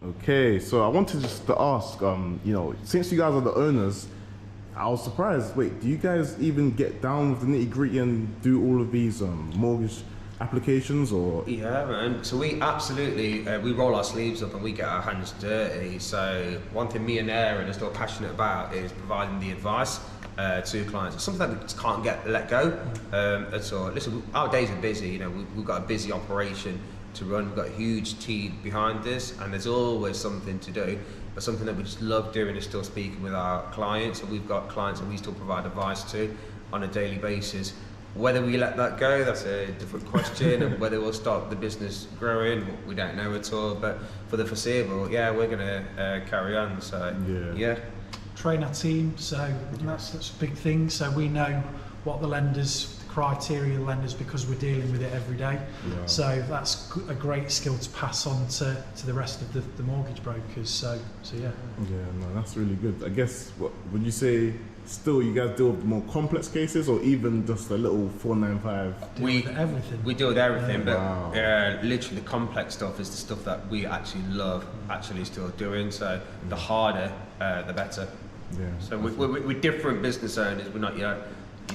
Okay, so I wanted just to ask, since you guys are the owners, I was surprised. Wait, do you guys even get down with the nitty gritty and do all of these mortgage applications, or? Yeah, man. So we absolutely we roll our sleeves up and we get our hands dirty. So one thing me and Aaron are still passionate about is providing the advice to clients. It's something that we just can't let go at all. Listen, our days are busy. We've got a busy operation to run. We've got a huge team behind us, and there's always something to do. But something that we just love doing is still speaking with our clients. And we've got clients that we still provide advice to on a daily basis. Whether we let that go, that's a different question, and whether we'll stop the business growing, we don't know at all. But for the foreseeable, yeah, we're going to carry on. So yeah. Train our team, so that's a big thing. So we know what the criteria of the lenders, because we're dealing with it every day. Yeah. So that's a great skill to pass on to the rest of the mortgage brokers. So yeah. Yeah, no, that's really good. I guess, what would you say? Still, you guys deal with more complex cases, or even just a little 495? We deal with everything. We deal with everything, but wow. Literally the complex stuff is the stuff that we actually love actually still doing. So the harder, the better. Yeah. So we're different business owners. We're not your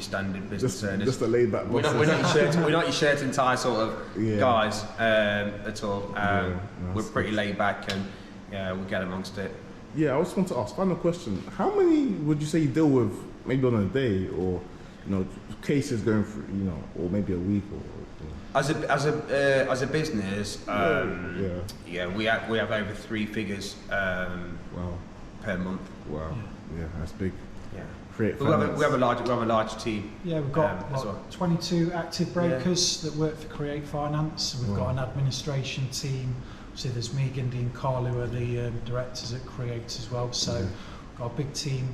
standard business owners. Just a laid back. We're not your shirt and tie sort of guys at all. We're pretty laid back, and we'll get amongst it. Yeah, I just want to ask, final question. How many would you say you deal with, maybe on a day, or cases going through, or maybe a week, or? As a business, we have over 3 figures per month. Wow, yeah, that's big. Yeah. We have a large team. Yeah, we've got 22 active brokers that work for Create Finance. We've got an administration team. So there's me, Gindy and Carl, who are the directors at Create as well. So we've got a big team,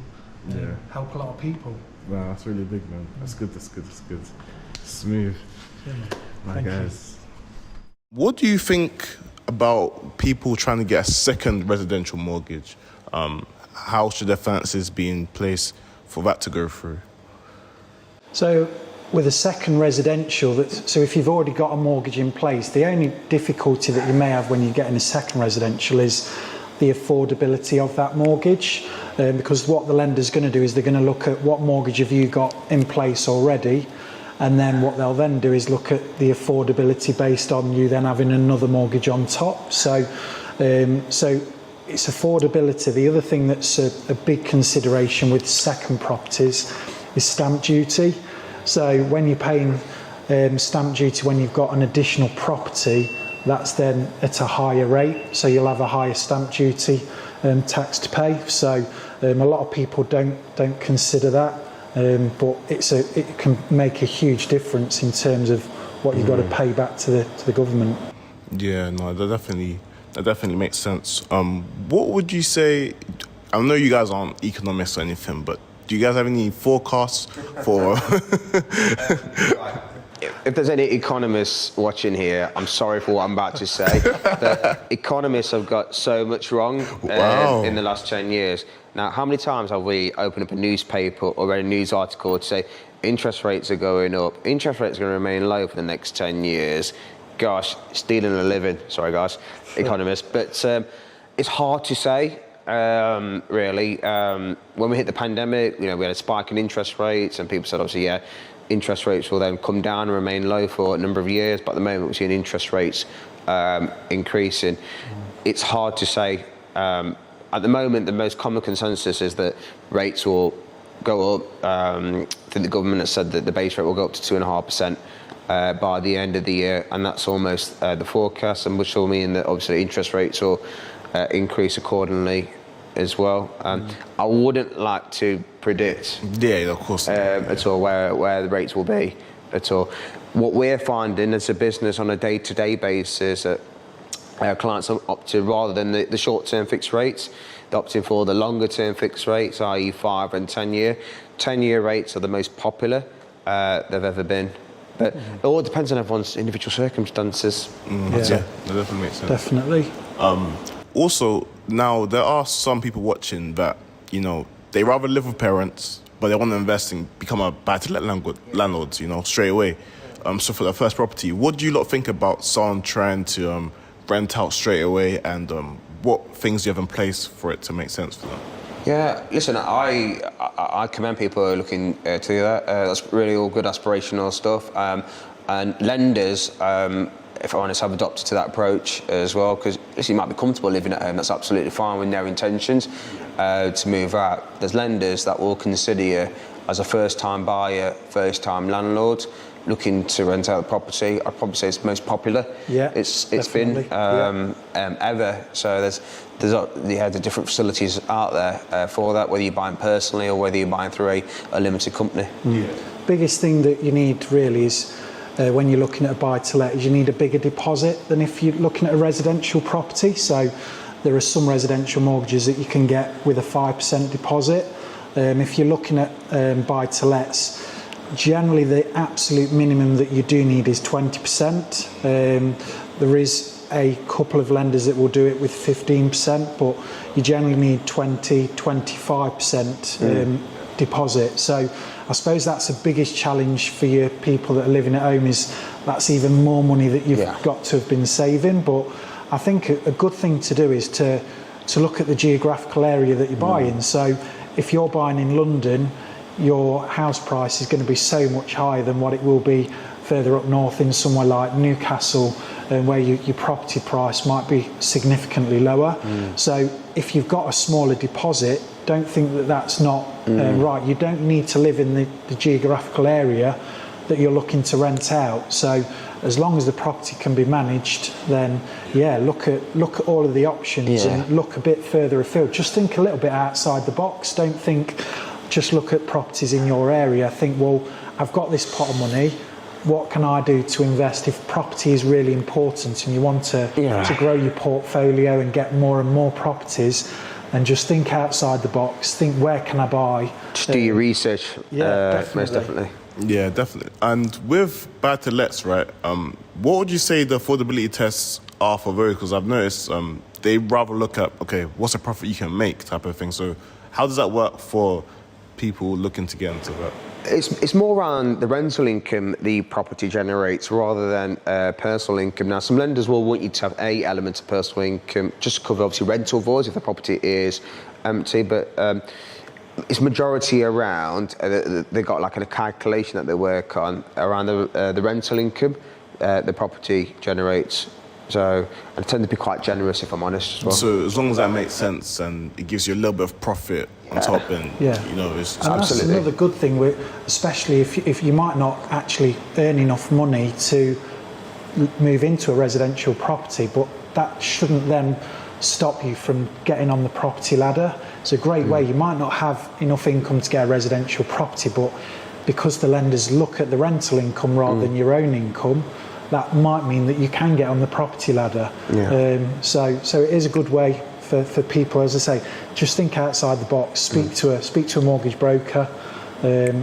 help a lot of people. Wow, that's really big, man. That's good. Smooth. Yeah, my guys. What do you think about people trying to get a second residential mortgage? How should their finances be in place for that to go through? So with a second residential, so if you've already got a mortgage in place, the only difficulty that you may have when you're getting a second residential is the affordability of that mortgage, because what the lender's going to do is they're going to look at what mortgage have you got in place already, and then what they'll then do is look at the affordability based on you then having another mortgage on top. So it's affordability. The other thing that's a big consideration with second properties is stamp duty. So when you're paying stamp duty when you've got an additional property, that's then at a higher rate, so you'll have a higher stamp duty tax to pay. So a lot of people don't consider that, but it can make a huge difference in terms of what you've got to pay back to the government. Yeah, no, that definitely makes sense. What would you say? I know you guys aren't economists or anything, but do you guys have any forecasts for? If there's any economists watching here, I'm sorry for what I'm about to say. But economists have got so much wrong in the last 10 years. Now, how many times have we opened up a newspaper or read a news article to say interest rates are going up, interest rates are going to remain low for the next 10 years? Gosh, stealing a living. Sorry, guys, economists. But it's hard to say. Really, when we hit the pandemic, we had a spike in interest rates, and people said, obviously, interest rates will then come down and remain low for a number of years. But at the moment, we're seeing interest rates increasing. It's hard to say. At the moment, the most common consensus is that rates will go up. I think the government has said that the base rate will go up to 2.5%. By the end of the year, and that's almost the forecast, and which will mean that obviously interest rates will increase accordingly as well. I wouldn't like to predict of course at all where the rates will be at all. What we're finding as a business on a day-to-day basis, clients are opting, rather than the short-term fixed rates, they're opting for the longer-term fixed rates, i.e. 5 and 10 year. 10-year rates are the most popular they've ever been. But it all depends on everyone's individual circumstances. That definitely makes sense. Definitely. Also, now there are some people watching that, they rather live with parents, but they want to invest and become a buy-to-let landlords, straight away. So for their first property, what do you lot think about someone trying to rent out straight away and what things do you have in place for it to make sense for them? Yeah, listen, I commend people who are looking to do that. That's really all good aspirational stuff. And lenders, if I'm honest, have adopted to that approach as well, because you might be comfortable living at home. That's absolutely fine with no intentions to move out. There's lenders that will consider you as a first-time buyer, first-time landlord, looking to rent out the property. I'd probably say it's most popular. Yeah, it's been ever. So there's the different facilities out there for that, whether you're buying personally or whether you're buying through a limited company. Biggest thing that you need really is when you're looking at a buy-to-let is you need a bigger deposit than if you're looking at a residential property. So there are some residential mortgages that you can get with a 5% deposit. If you're looking at buy-to-lets, generally the absolute minimum that you do need is 20%. There is a couple of lenders that will do it with 15%, but you generally need 25% deposit. So I suppose that's the biggest challenge for your people that are living at home, is that's even more money that you've got to have been saving. But I think a good thing to do is to look at the geographical area that you're buying. So if you're buying in London, your house price is going to be so much higher than what it will be further up north in somewhere like Newcastle, where your property price might be significantly lower. So if you've got a smaller deposit, don't think that that's not right. You don't need to live in the geographical area that you're looking to rent out. So as long as the property can be managed, then look at all of the options and look a bit further afield. Just think a little bit outside the box. Don't think just look at properties in your area. Think, well, I've got this pot of money. What can I do to invest? If property is really important and you want to grow your portfolio and get more and more properties, and just think outside the box. Think, where can I buy? Just do your research. Most definitely. Yeah, definitely. And with buy-to-lets, right, what would you say the affordability tests are for those? Because I've noticed they rather look at, okay, what's a profit you can make type of thing. So how does that work for people looking to get into that? It's more around the rental income the property generates rather than personal income. Now, some lenders will want you to have a element of personal income just to cover, obviously, rental voids if the property is empty, but it's majority around, they've got like a calculation that they work on around the rental income the property generates. So I tend to be quite generous, if I'm honest, as well. So as long as that makes sense and it gives you a little bit of profit on top, and you know, it's that's another good thing, especially if you might not actually earn enough money to move into a residential property, but that shouldn't then stop you from getting on the property ladder. It's a great way. You might not have enough income to get a residential property, but because the lenders look at the rental income rather than your own income, that might mean that you can get on the property ladder. So it is a good way for people, as I say, just think outside the box, speak to a mortgage broker,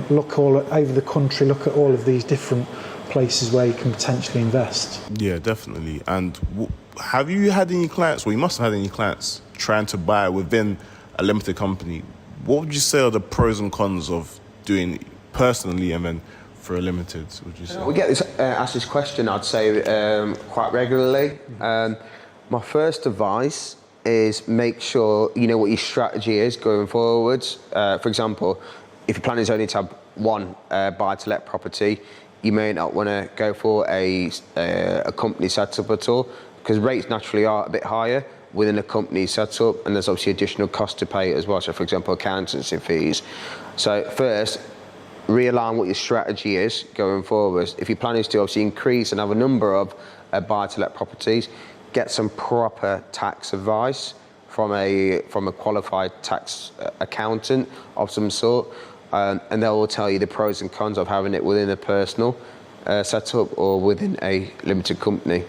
look all over the country, look at all of these different places where you can potentially invest. Yeah, definitely. And have you had any clients, well, you must have had any clients trying to buy within a limited company? What would you say are the pros and cons of doing personally and then for a limited, would you say? We get asked this question, I'd say, quite regularly. My first advice is make sure you know what your strategy is going forwards. For example, if your plan is only to have one buy-to-let property, you may not want to go for a company setup at all, because rates naturally are a bit higher within a company setup, and there's obviously additional cost to pay as well. So, for example, accountancy fees. So first, realign what your strategy is going forward. If your plan is to obviously increase and have a number of buy-to-let properties, get some proper tax advice from a qualified tax accountant of some sort, and they will tell you the pros and cons of having it within a personal setup or within a limited company.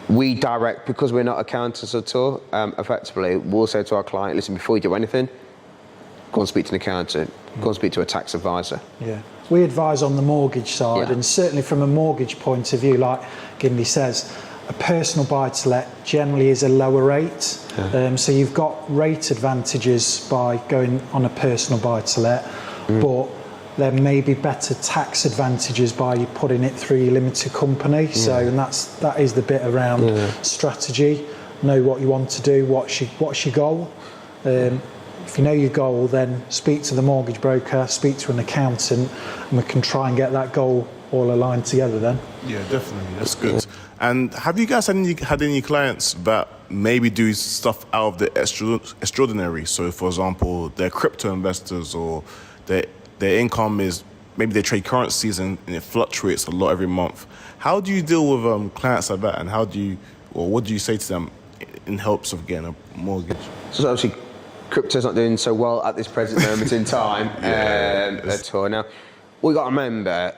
We direct, because we're not accountants at all, effectively, we'll say to our client, listen, before you do anything, go and speak to an accountant, go and speak to a tax advisor. Yeah. We advise on the mortgage side, and certainly from a mortgage point of view, like Gindley says, a personal buy-to-let generally is a lower rate. So you've got rate advantages by going on a personal buy-to-let, but there may be better tax advantages by you putting it through your limited company. So, and that is the bit around strategy. know what you want to do, what's your goal. If you know your goal, then speak to the mortgage broker, speak to an accountant, and we can try and get that goal all aligned together then. Yeah, definitely. That's good. And have you guys had any clients that maybe do stuff out of the extraordinary? So, for example, they're crypto investors, or their income is, maybe they trade currencies and it fluctuates a lot every month. How do you deal with clients like that, and what do you say to them in hopes of getting a mortgage? So obviously, crypto's not doing so well at this present moment in time at all. Now, what you got to remember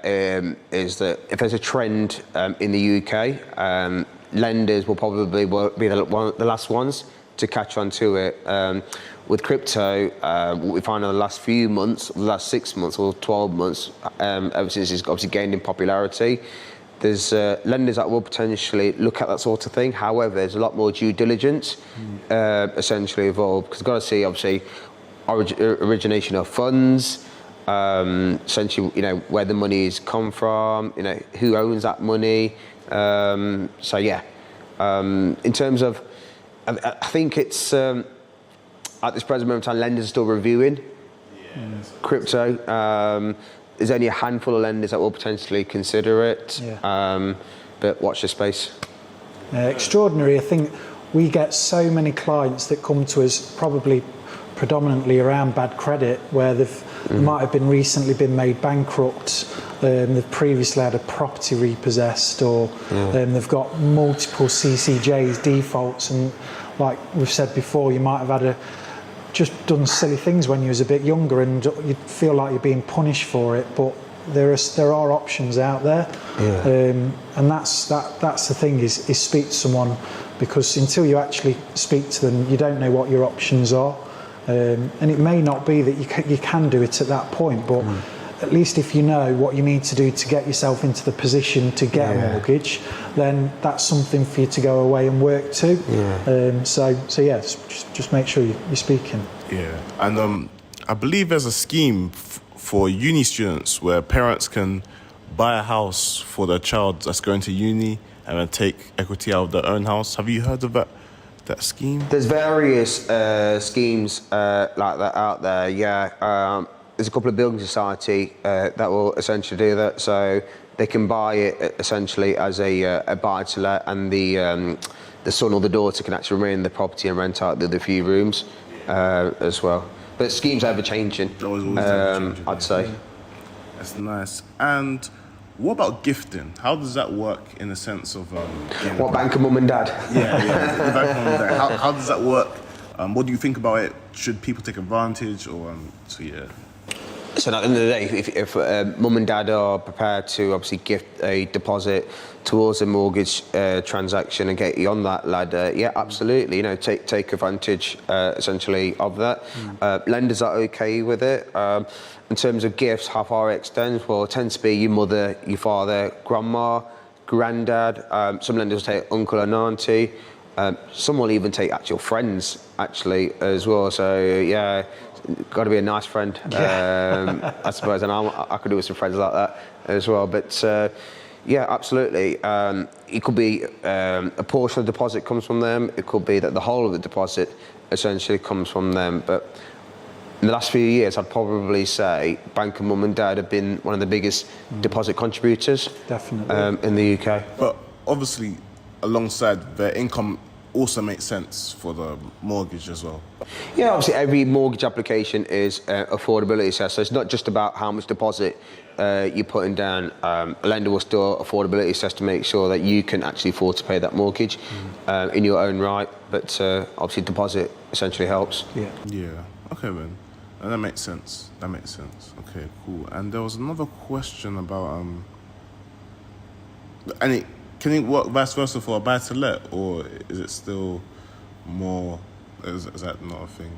is that if there's a trend in the UK, lenders will probably be the last ones to catch on to it. With crypto, what we find in the last few months, the last 6 months or 12 months, ever since it's obviously gained in popularity, there's lenders that will potentially look at that sort of thing. However, there's a lot more due diligence essentially involved, because you've got to see, obviously, origination of funds, essentially, where the money's come from, who owns that money. So yeah, in terms of, I think it's at this present moment in time, lenders are still reviewing crypto. There's only a handful of lenders that will potentially consider it, but watch the space. Extraordinary. I think we get so many clients that come to us, probably predominantly around bad credit, where they might have been recently been made bankrupt, they've previously had a property repossessed, or they've got multiple CCJs, defaults, and like we've said before, you might have had just done silly things when you was a bit younger, and you feel like you're being punished for it, but there are options out there, and that's the thing, is speak to someone, because until you actually speak to them, you don't know what your options are, and it may not be that you can do it at that point, but at least if you know what you need to do to get yourself into the position to get a mortgage, then that's something for you to go away and work to. So yeah, just make sure you're speaking. Yeah, and I believe there's a scheme for uni students where parents can buy a house for their child that's going to uni and then take equity out of their own house. Have you heard of that scheme? There's various schemes like that out there. There's a couple of building society that will essentially do that, so they can buy it essentially as a buy-to-let, and the son or the daughter can actually remain in the property and rent out the other few rooms as well. But schemes are ever changing, I'd say. That's nice. And what about gifting? How does that work in the sense of... what, bank of mum and dad? Yeah, bank of mum and dad. How does that work? What do you think about it? Should people take advantage, or So at the end of the day, if mum and dad are prepared to obviously gift a deposit towards a mortgage transaction and get you on that ladder, absolutely. Take advantage essentially of that. Lenders are okay with it. In terms of gifts, how far it extends, well, it tends to be your mother, your father, grandma, granddad. Some lenders will take uncle and auntie. Some will even take actual friends, actually, as well. So yeah, got to be a nice friend, I suppose, and I could do with some friends like that as well. But absolutely. It could be a portion of the deposit comes from them. It could be that the whole of the deposit essentially comes from them. But in the last few years, I'd probably say bank and mum and dad have been one of the biggest deposit contributors, definitely, in the UK. But obviously, alongside their income also makes sense for the mortgage as well. Yeah, obviously every mortgage application is affordability assessed, so it's not just about how much deposit you're putting down. A lender will still affordability assess to make sure that you can actually afford to pay that mortgage in your own right, but obviously deposit essentially helps. Yeah, okay then. That makes sense. Okay, cool. And there was another question about can it work vice versa for a buy-to-let, or is it still more? Is that not a thing?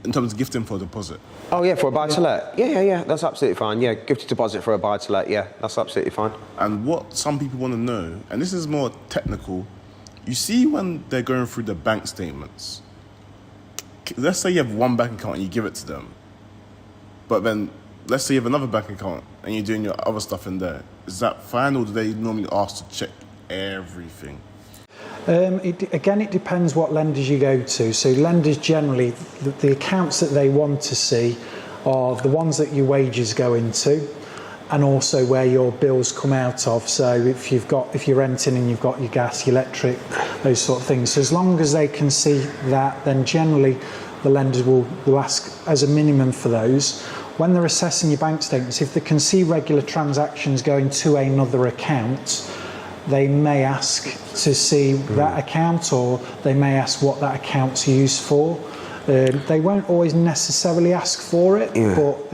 In terms of gifting for a deposit? Oh yeah, for a buy-to-let. Yeah, that's absolutely fine. Yeah, gift a deposit for a buy-to-let. Yeah, that's absolutely fine. And what some people want to know, and this is more technical, you see when they're going through the bank statements. Let's say you have one bank account and you give it to them, but then let's say you have another bank account and you're doing your other stuff in there. Is that fine, or do they normally ask to check everything? Again, it depends what lenders you go to. So lenders generally, the accounts that they want to see are the ones that your wages go into, and also where your bills come out of. So if you're renting and you've got your gas, your electric, those sort of things. So as long as they can see that, then generally the lenders will ask as a minimum for those. When they're assessing your bank statements, if they can see regular transactions going to another account, they may ask to see that account, or they may ask what that account's used for. They won't always necessarily ask for it, but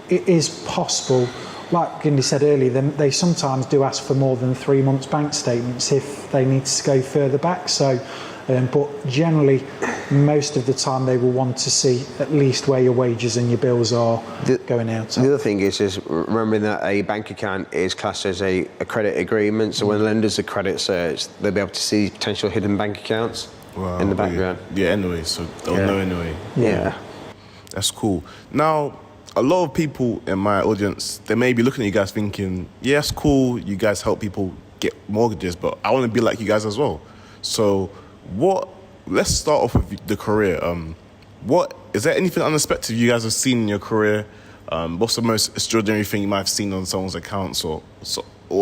it is possible. Like Gindy said earlier, they sometimes do ask for more than 3 months bank statements if they need to go further back. So, but generally, most of the time they will want to see at least where your wages and your bills are going out. The other thing is remembering that a bank account is classed as a credit agreement. So when lenders are credit search, they'll be able to see potential hidden bank accounts in the background. Yeah, anyway, so they'll know anyway. Yeah. That's cool. Now, a lot of people in my audience, they may be looking at you guys thinking, yeah, it's cool, you guys help people get mortgages, but I want to be like you guys as well. So let's start off with the career. Is there anything unexpected you guys have seen in your career? What's the most extraordinary thing you might have seen on someone's accounts, or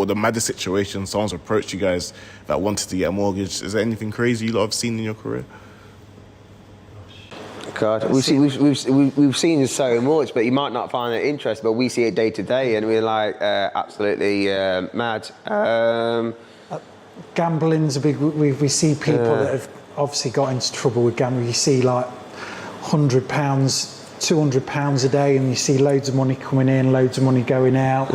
the maddest situation someone's approached you guys that wanted to get a mortgage? Is there anything crazy you lot have seen in your career? God, we've seen so much, but you might not find it interesting, but we see it day to day, and we're like absolutely mad. Gambling's a big. We see people that have obviously got into trouble with gambling. You see like £100, £200 a day, and you see loads of money coming in, loads of money going out.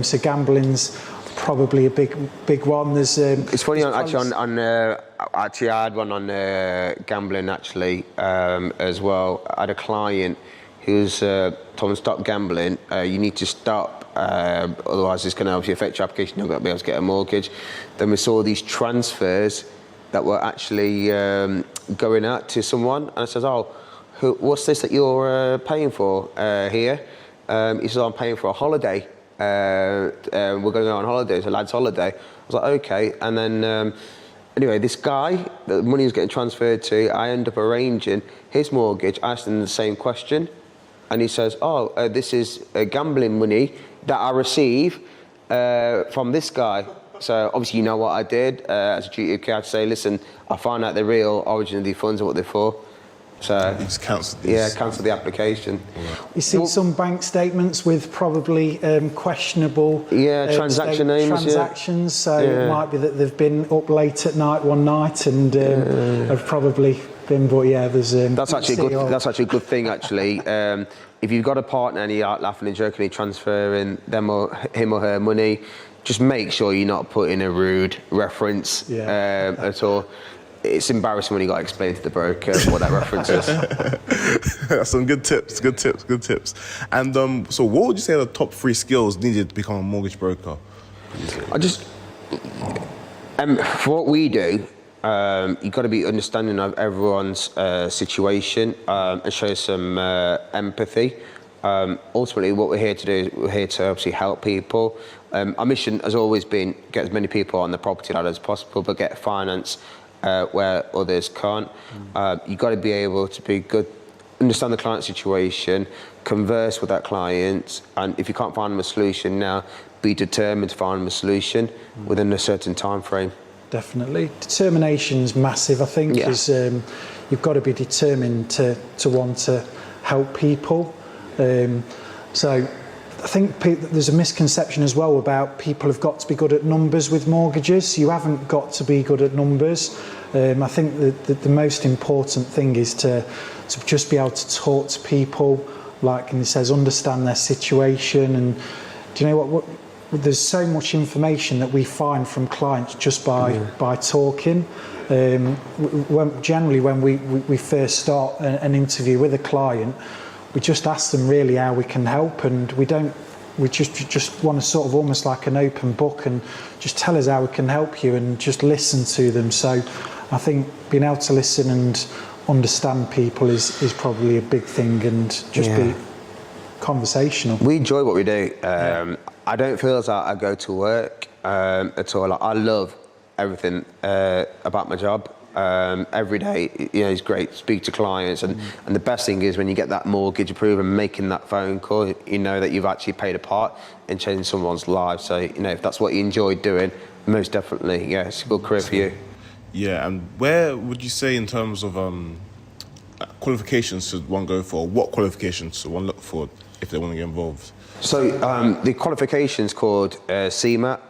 So gambling's probably a big one. There's it's funny actually I had one on gambling actually as well. I had a client who's told me stop gambling. You need to stop, otherwise it's going to obviously affect your application. You're not going to be able to get a mortgage. Then we saw these transfers that were actually going out to someone, and I says, "Oh, what's this that you're paying for here?" He says, "I'm paying for a holiday. We're going to go on holiday. It's a lad's holiday." I was like, "Okay." And then anyway, this guy, the money was getting transferred to, I end up arranging his mortgage. I asked him the same question, and he says, "Oh, this is gambling money that I receive from this guy." So obviously you know what I did as a duty of care to say, "Listen, I found out the real origin of these funds and what they're for." So you just cancelled this. Yeah, cancelled the application. You see some bank statements with probably questionable transaction names. Transactions, so it might be that they've been up late at night one night and have probably been. But there's that's actually a good thing actually. If you've got a partner and you're out laughing and jokingly transferring him or her money, just make sure you're not putting a rude reference at all. It's embarrassing when you got to explain to the broker what that reference is. That's some good tips. And so what would you say are the top 3 skills needed to become a mortgage broker? For what we do, you've got to be understanding of everyone's situation and show some empathy. Ultimately, what we're here to do is we're here to obviously help people. Our mission has always been get as many people on the property ladder as possible, but get finance where others can't. You've got to be able to be good, understand the client situation, converse with that client, and if you can't find them a solution now, be determined to find them a solution within a certain time frame. Definitely. Determination's massive, I think, because you've got to be determined to want to help people. So I think there's a misconception as well about people have got to be good at numbers with mortgages. You haven't got to be good at numbers. I think that the most important thing is to just be able to talk to people, like he says, understand their situation. And do you know what there's so much information that we find from clients just by talking. Generally, when we first start an interview with a client, we just ask them really how we can help, and we just want to sort of almost like an open book and just tell us how we can help you and just listen to them. So I think being able to listen and understand people is probably a big thing, and just be conversational. We enjoy what we do. I don't feel as I go to work at all. I love everything about my job. Every day, it's great. Speak to clients, and the best thing is when you get that mortgage approved and making that phone call, you know that you've actually played a part in changing someone's life. So, if that's what you enjoy doing, most definitely, yeah, it's a good career for you. Yeah, and where would you say in terms of qualifications should one go for? What qualifications should one look for if they want to get involved? So the qualification's called CMAP.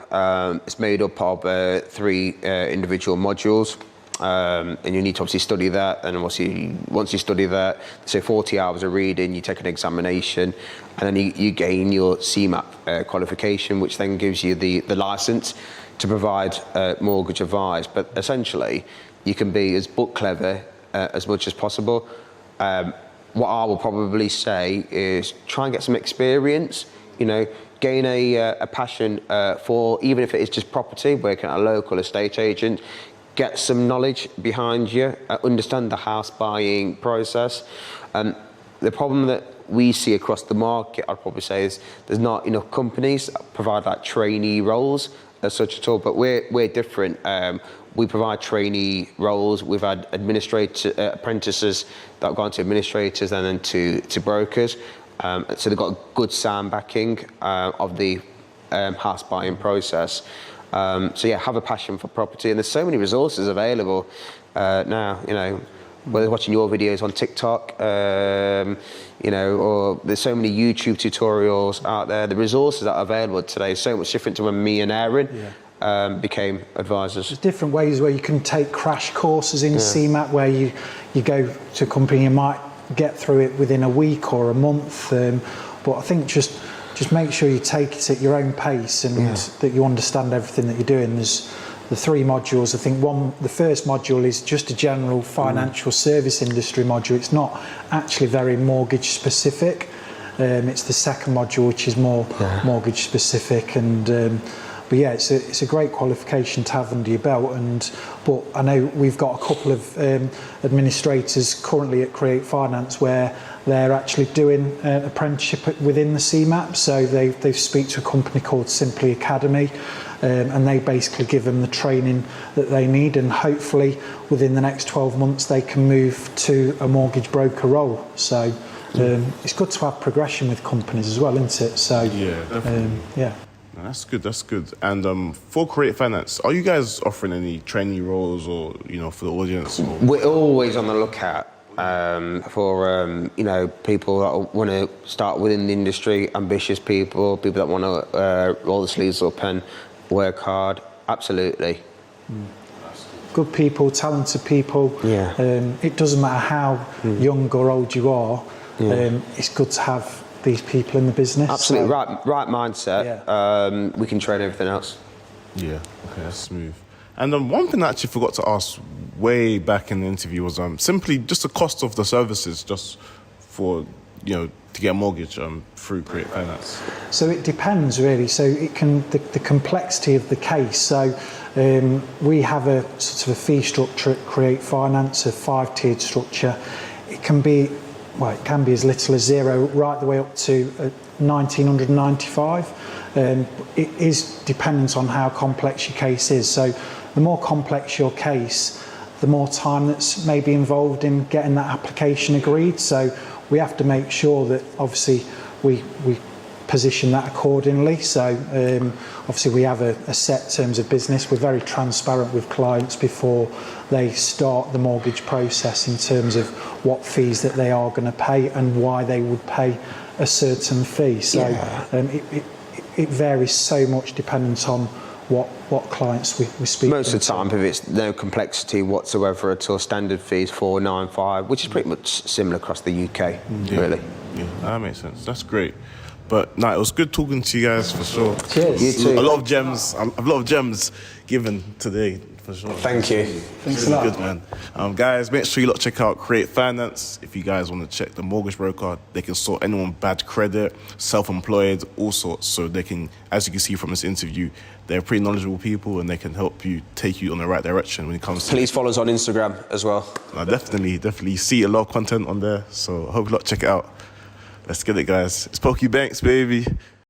It's made up of 3 individual modules. And you need to obviously study that, and once you study that, say 40 hours of reading, you take an examination, and then you gain your CMAP qualification, which then gives you the license to provide mortgage advice. But essentially, you can be as book clever as much as possible. What I will probably say is try and get some experience, gain a passion for, even if it is just property, working at a local estate agent. Get some knowledge behind you, understand the house buying process. The problem that we see across the market, I'd probably say, is there's not enough companies that provide like trainee roles as such at all, but we're different. We provide trainee roles. We've had apprentices that have gone to administrators and then to brokers. So they've got a good sound backing of the house buying process. So yeah, have a passion for property, and there's so many resources available now. Whether watching your videos on TikTok, or there's so many YouTube tutorials out there. The resources that are available today is so much different to when me and Aaron became advisors. There's different ways where you can take crash courses in CMAP, where you go to a company, you might get through it within a week or a month, but I think just make sure you take it at your own pace, and that you understand everything that you're doing. There's the 3 modules. I think the first module is just a general financial service industry module. It's not actually very mortgage specific. It's the second module which is more mortgage specific, and but yeah, it's a great qualification to have under your belt. But I know we've got a couple of administrators currently at Create Finance where they're actually doing an apprenticeship within the CMAP. So they speak to a company called Simply Academy, and they basically give them the training that they need, and hopefully within the next 12 months they can move to a mortgage broker role. So it's good to have progression with companies as well, isn't it? So yeah, definitely. Yeah. That's good. And for Create Finance, are you guys offering any trainee roles or, for the audience? Or? We're always on the lookout for, people that want to start within the industry, ambitious people that want to roll the sleeves up and work hard. Absolutely. Good people, talented people. Yeah. It doesn't matter how young or old you are. It's good to have these people in the business. Absolutely, right mindset. Yeah. We can train everything else. Yeah, okay, that's smooth. And one thing I actually forgot to ask way back in the interview was simply just the cost of the services just for, to get a mortgage through Create Finance. So it depends really. So it can, the complexity of the case. So we have a sort of a fee structure at Create Finance, a 5-tiered structure. It can be as little as 0 right the way up to 1,995. It is dependent on how complex your case is. So the more complex your case, the more time that's maybe involved in getting that application agreed. So we have to make sure that obviously we position that accordingly. So obviously we have a set terms of business. We're very transparent with clients before they start the mortgage process in terms of what fees that they are going to pay and why they would pay a certain fee. So it varies so much dependent on what clients we speak to. Most of the time, if it's no complexity whatsoever at all, standard fees 495, which is pretty much similar across the UK, really. Yeah, that makes sense. That's great. But no, it was good talking to you guys for sure. Cheers. You too. A lot of gems given today for sure. Thank you. Thanks a lot. Good man. Guys, make sure you check out Create Finance. If you guys want to check the mortgage broker, they can sort anyone bad credit, self-employed, all sorts. So they can, as you can see from this interview, they're pretty knowledgeable people and they can help you take you on the right direction when it comes to. Please follow us on Instagram as well. Definitely see a lot of content on there. So I hope you check it out. Let's get it, guys. It's Poku Banks, baby.